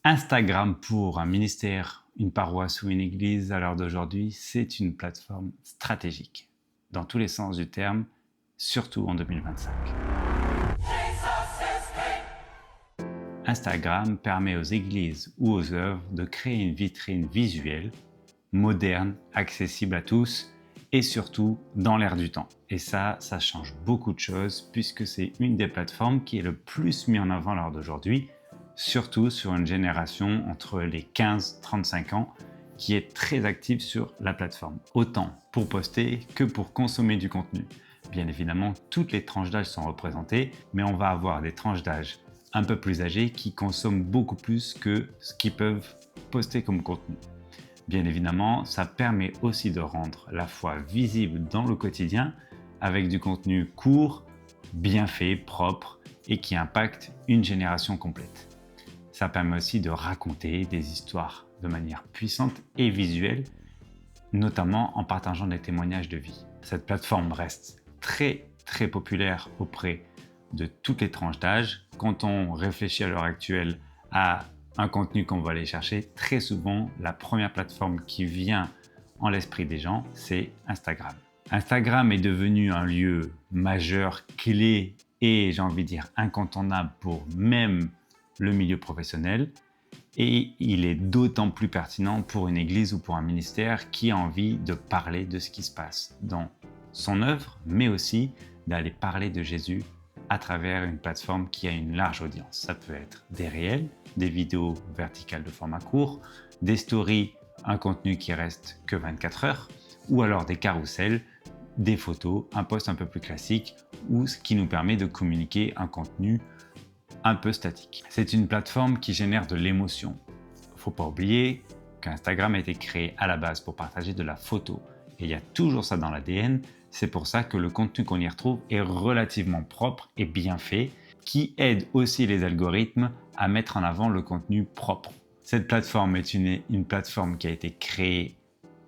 Instagram pour un ministère, une paroisse ou une église à l'heure d'aujourd'hui, c'est une plateforme stratégique, dans tous les sens du terme, surtout en 2025. Instagram permet aux églises ou aux œuvres de créer une vitrine visuelle, moderne, accessible à tous et surtout dans l'air du temps. Et ça change beaucoup de choses puisque c'est une des plateformes qui est le plus mise en avant à l'heure d'aujourd'hui, surtout sur une génération entre les 15-35 ans qui est très active sur la plateforme, autant pour poster que pour consommer du contenu. Bien évidemment, toutes les tranches d'âge sont représentées, mais on va avoir des tranches d'âge un peu plus âgés qui consomment beaucoup plus que ce qu'ils peuvent poster comme contenu. Bien évidemment, ça permet aussi de rendre la foi visible dans le quotidien avec du contenu court, bien fait, propre et qui impacte une génération complète. Ça permet aussi de raconter des histoires de manière puissante et visuelle, notamment en partageant des témoignages de vie. Cette plateforme reste très populaire auprès de toutes les tranches d'âge. Quand on réfléchit à l'heure actuelle à un contenu qu'on va aller chercher, très souvent la première plateforme qui vient en l'esprit des gens, c'est Instagram. Instagram est devenu un lieu majeur, clé et j'ai envie de dire incontournable pour même le milieu professionnel. Et il est d'autant plus pertinent pour une église ou pour un ministère qui a envie de parler de ce qui se passe dans son œuvre, mais aussi d'aller parler de Jésus à travers une plateforme qui a une large audience. Ça peut être des réels, des vidéos verticales de format court, des stories, un contenu qui reste que 24 heures, ou alors des carousels, des photos, un post un peu plus classique, ou ce qui nous permet de communiquer un contenu un peu statique. C'est une plateforme qui génère de l'émotion. Faut pas oublier qu'Instagram a été créé à la base pour partager de la photo. Et il y a toujours ça dans l'ADN. C'est pour ça que le contenu qu'on y retrouve est relativement propre et bien fait, qui aide aussi les algorithmes à mettre en avant le contenu propre. Cette plateforme est une plateforme qui a été créée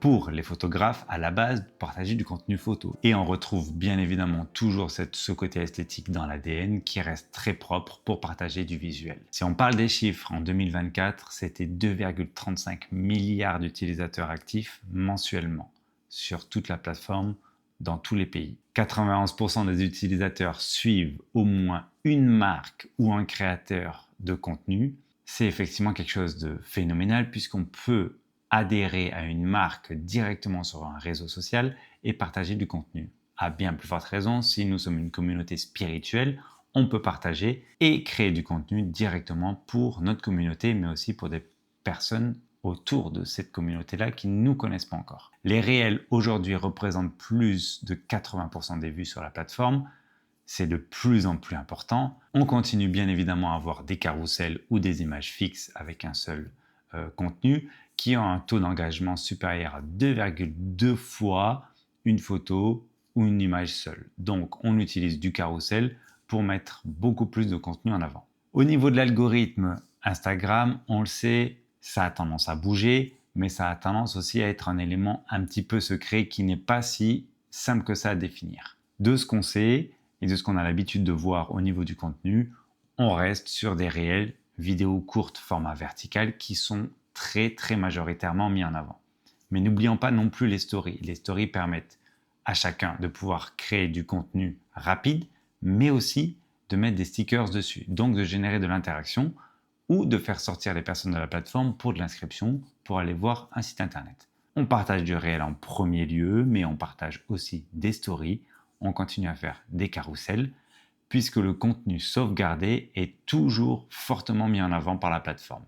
pour les photographes à la base pour partager du contenu photo. Et on retrouve bien évidemment toujours ce côté esthétique dans l'ADN qui reste très propre pour partager du visuel. Si on parle des chiffres, en 2024, c'était 2,35 milliards d'utilisateurs actifs mensuellement sur toute la plateforme dans tous les pays. 91% des utilisateurs suivent au moins une marque ou un créateur de contenu. C'est effectivement quelque chose de phénoménal puisqu'on peut adhérer à une marque directement sur un réseau social et partager du contenu. À bien plus forte raison, si nous sommes une communauté spirituelle, on peut partager et créer du contenu directement pour notre communauté, mais aussi pour des personnes autour de cette communauté-là qui ne nous connaissent pas encore. Les réels aujourd'hui représentent plus de 80% des vues sur la plateforme. C'est de plus en plus important. On continue bien évidemment à avoir des carousels ou des images fixes avec un seul contenu qui ont un taux d'engagement supérieur à 2,2 fois une photo ou une image seule. Donc on utilise du carrousel pour mettre beaucoup plus de contenu en avant. Au niveau de l'algorithme Instagram, on le sait, ça a tendance à bouger, mais ça a tendance aussi à être un élément un petit peu secret qui n'est pas si simple que ça à définir. De ce qu'on sait et de ce qu'on a l'habitude de voir au niveau du contenu, on reste sur des réels vidéos courtes format vertical qui sont très majoritairement mis en avant. Mais n'oublions pas non plus les stories. Les stories permettent à chacun de pouvoir créer du contenu rapide, mais aussi de mettre des stickers dessus, donc de générer de l'interaction ou de faire sortir les personnes de la plateforme pour de l'inscription, pour aller voir un site internet. On partage du réel en premier lieu, mais on partage aussi des stories, on continue à faire des carousels, puisque le contenu sauvegardé est toujours fortement mis en avant par la plateforme.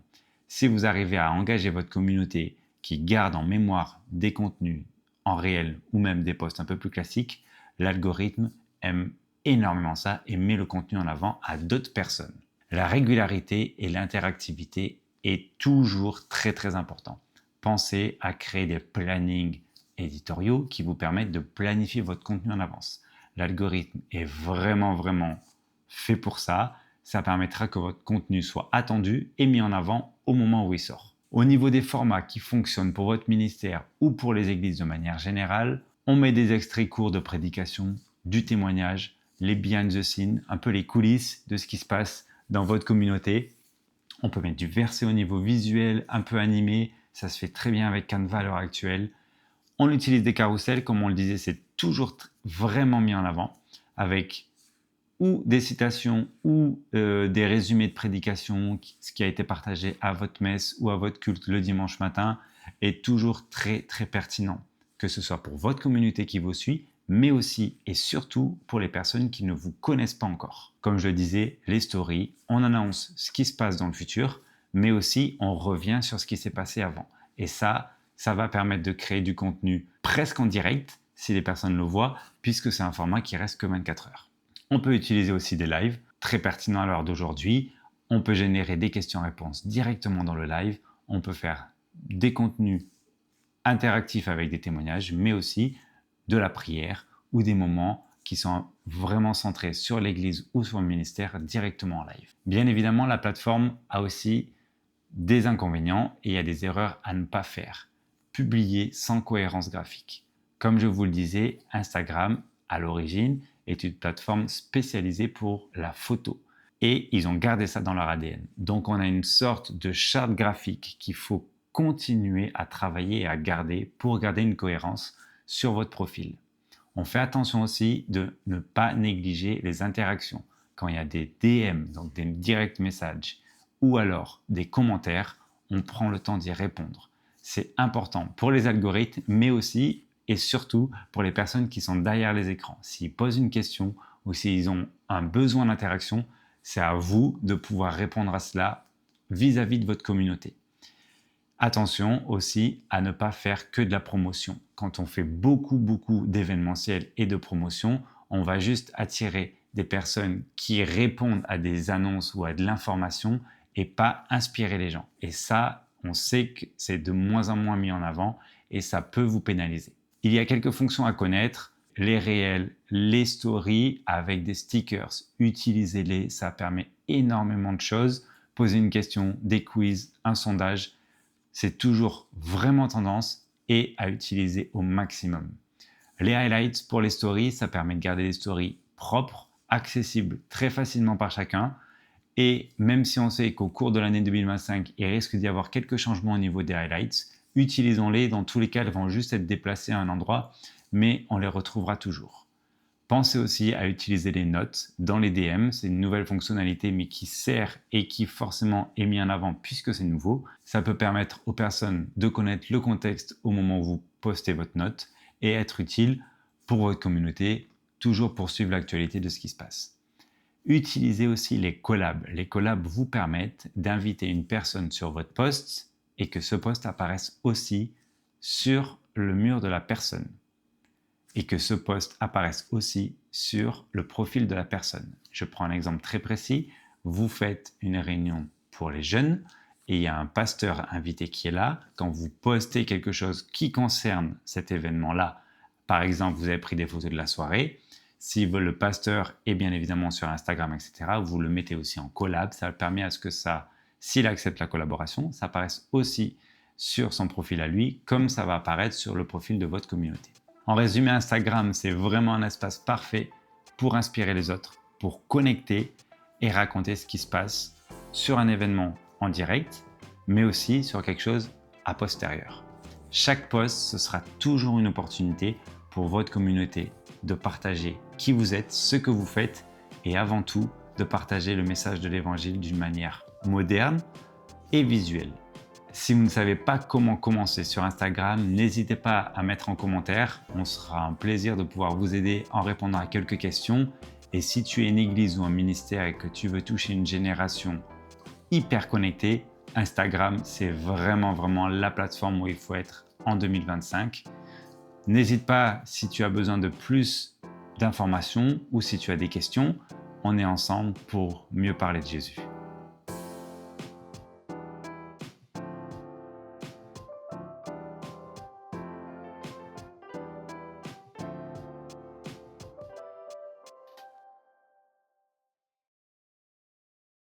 Si vous arrivez à engager votre communauté qui garde en mémoire des contenus en réel ou même des posts un peu plus classiques, l'algorithme aime énormément ça et met le contenu en avant à d'autres personnes. La régularité et l'interactivité est toujours très important. Pensez à créer des plannings éditoriaux qui vous permettent de planifier votre contenu en avance. L'algorithme est vraiment fait pour ça. Ça permettra que votre contenu soit attendu et mis en avant au moment où il sort. Au niveau des formats qui fonctionnent pour votre ministère ou pour les églises de manière générale, on met des extraits courts de prédication, du témoignage, les behind the scenes, un peu les coulisses de ce qui se passe dans votre communauté. On peut mettre du verset au niveau visuel, un peu animé. Ça se fait très bien avec Canva à l'heure actuelle. On utilise des carousels, comme on le disait, c'est toujours vraiment mis en avant, avec ou des citations ou des résumés de prédication, ce qui a été partagé à votre messe ou à votre culte le dimanche matin, est toujours très très pertinent, que ce soit pour votre communauté qui vous suit, mais aussi et surtout pour les personnes qui ne vous connaissent pas encore. Comme je le disais, les stories, on annonce ce qui se passe dans le futur, mais aussi on revient sur ce qui s'est passé avant. Et ça va permettre de créer du contenu presque en direct, si les personnes le voient, puisque c'est un format qui reste que 24 heures. On peut utiliser aussi des lives, très pertinents à l'heure d'aujourd'hui. On peut générer des questions-réponses directement dans le live. On peut faire des contenus interactifs avec des témoignages, mais aussi de la prière ou des moments qui sont vraiment centrés sur l'Église ou sur le ministère directement en live. Bien évidemment, la plateforme a aussi des inconvénients et il y a des erreurs à ne pas faire. Publier sans cohérence graphique. Comme je vous le disais, Instagram, à l'origine, est une plateforme spécialisée pour la photo. Et ils ont gardé ça dans leur ADN. Donc on a une sorte de charte graphique qu'il faut continuer à travailler et à garder pour garder une cohérence sur votre profil. On fait attention aussi de ne pas négliger les interactions. Quand il y a des DM, donc des direct messages, ou alors des commentaires, on prend le temps d'y répondre. C'est important pour les algorithmes, mais aussi et surtout pour les personnes qui sont derrière les écrans. S'ils posent une question ou s'ils ont un besoin d'interaction, c'est à vous de pouvoir répondre à cela vis-à-vis de votre communauté. Attention aussi à ne pas faire que de la promotion. Quand on fait beaucoup d'événementiel et de promotion, on va juste attirer des personnes qui répondent à des annonces ou à de l'information et pas inspirer les gens. Et ça, on sait que c'est de moins en moins mis en avant et ça peut vous pénaliser. Il y a quelques fonctions à connaître, les réels, les stories avec des stickers, utilisez-les, ça permet énormément de choses. Poser une question, des quiz, un sondage, c'est toujours vraiment tendance et à utiliser au maximum. Les highlights pour les stories, ça permet de garder les stories propres, accessibles très facilement par chacun. Et même si on sait qu'au cours de l'année 2025, il risque d'y avoir quelques changements au niveau des highlights, utilisons-les. Dans tous les cas, elles vont juste être déplacées à un endroit, mais on les retrouvera toujours. Pensez aussi à utiliser les notes dans les DM. C'est une nouvelle fonctionnalité, mais qui sert et qui forcément est mis en avant puisque c'est nouveau. Ça peut permettre aux personnes de connaître le contexte au moment où vous postez votre note et être utile pour votre communauté, toujours pour suivre l'actualité de ce qui se passe. Utilisez aussi les collabs. Les collabs vous permettent d'inviter une personne sur votre post et que ce post apparaisse aussi sur le mur de la personne. Et que ce post apparaisse aussi sur le profil de la personne. Je prends un exemple très précis. Vous faites une réunion pour les jeunes et il y a un pasteur invité qui est là. Quand vous postez quelque chose qui concerne cet événement-là, par exemple, vous avez pris des photos de la soirée, si le pasteur est bien évidemment sur Instagram, etc., vous le mettez aussi en collab. Ça permet à ce que ça, s'il accepte la collaboration, ça apparaisse aussi sur son profil à lui, comme ça va apparaître sur le profil de votre communauté. En résumé, Instagram, c'est vraiment un espace parfait pour inspirer les autres, pour connecter et raconter ce qui se passe sur un événement en direct, mais aussi sur quelque chose a posterieur. Chaque post, ce sera toujours une opportunité pour votre communauté de partager qui vous êtes, ce que vous faites et avant tout de partager le message de l'évangile d'une manière moderne et visuelle. Si vous ne savez pas comment commencer sur Instagram, n'hésitez pas à mettre en commentaire. On sera un plaisir de pouvoir vous aider en répondant à quelques questions. Et si tu es une église ou un ministère et que tu veux toucher une génération hyper connectée, Instagram, c'est vraiment la plateforme où il faut être en 2025. N'hésite pas si tu as besoin de plus d'informations ou si tu as des questions. On est ensemble pour mieux parler de Jésus.